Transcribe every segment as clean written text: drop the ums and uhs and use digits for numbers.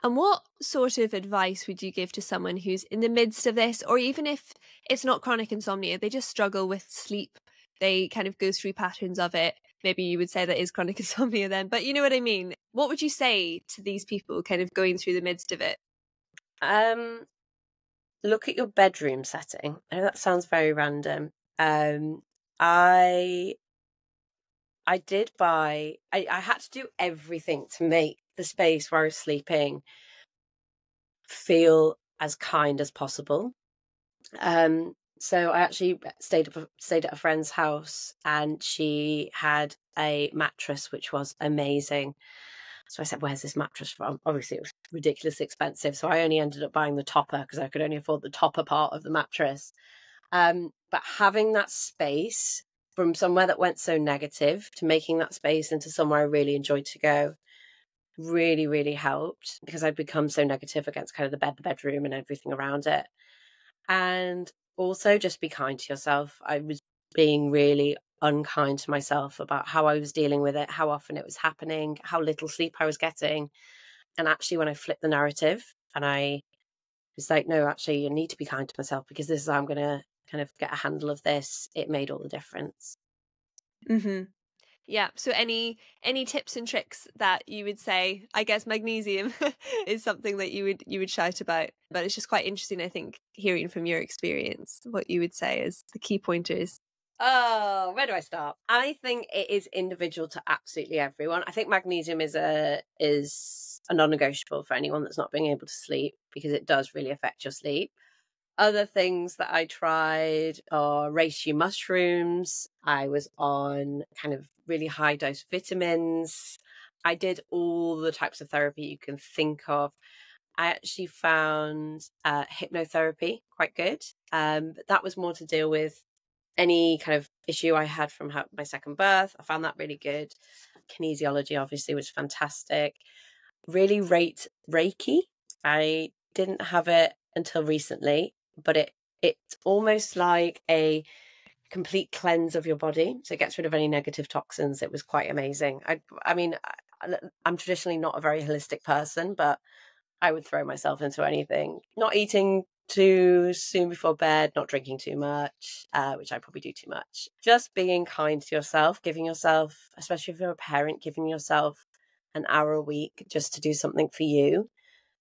And what sort of advice would you give to someone who's in the midst of this, or even if it's not chronic insomnia, they just struggle with sleep, they kind of go through patterns of it? Maybe you would say that is chronic insomnia then, but you know what I mean? What would you say to these people kind of going through the midst of it? Look at your bedroom setting. I know that sounds very random. I I had to do everything to make the space where I was sleeping feel as kind as possible. So I actually stayed at a friend's house, and she had a mattress which was amazing. So I said, "Where's this mattress from?" Obviously, it was ridiculously expensive, so I only ended up buying the topper because I could only afford the topper part of the mattress. But having that space from somewhere that went so negative to making that space into somewhere I really enjoyed to go really, really helped, because I'd become so negative against kind of the bedroom and everything around it. And also just be kind to yourself. I was being really unkind to myself about how I was dealing with it, how often it was happening, how little sleep I was getting. And actually, when I flipped the narrative and I was like, no, actually, you need to be kind to myself because this is how I'm going to kind of get a handle of this, it made all the difference. Mm-hmm. Yeah. So any tips and tricks that you would say? I guess magnesium is something that you would shout about, but it's just quite interesting, I think, hearing from your experience what you would say is the key pointers. Oh, where do I start? I think it is individual to absolutely everyone. I think magnesium is a non-negotiable for anyone that's not being able to sleep, because it does really affect your sleep. Other things that I tried are reishi mushrooms. I was on kind of really high dose vitamins. I did all the types of therapy you can think of. I actually found hypnotherapy quite good. But that was more to deal with any kind of issue I had from my second birth. I found that really good. Kinesiology obviously was fantastic. Really rate Reiki. I didn't have it until recently, but it's almost like a complete cleanse of your body. So it gets rid of any negative toxins. It was quite amazing. I mean, I'm traditionally not a very holistic person, but I would throw myself into anything. Not eating too soon before bed, not drinking too much, which I probably do too much. Just being kind to yourself, giving yourself, especially if you're a parent, giving yourself an hour a week just to do something for you,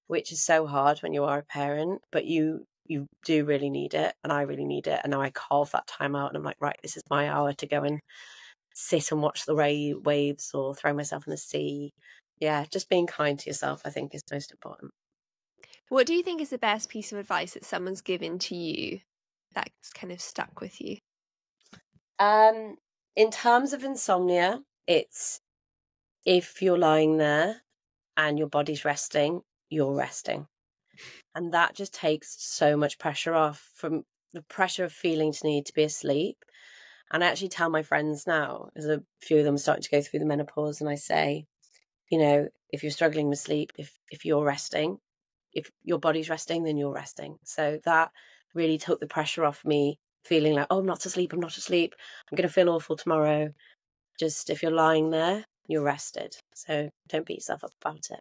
which is so hard when you are a parent, but you do really need it, and I really need it. And now I carve that time out, and I'm like, right, this is my hour to go and sit and watch the waves or throw myself in the sea. Yeah, just being kind to yourself, I think, is most important. What do you think is the best piece of advice that someone's given to you that's kind of stuck with you? In terms of insomnia, it's if you're lying there and your body's resting, you're resting. And that just takes so much pressure off, from the pressure of feeling to need to be asleep. And I actually tell my friends now, as a few of them are starting to go through the menopause, and I say, if you're struggling with sleep, if you're resting, if your body's resting, then you're resting. So that really took the pressure off me feeling like, oh, I'm not asleep, I'm not asleep, I'm going to feel awful tomorrow. Just if you're lying there, you're rested. So don't beat yourself up about it.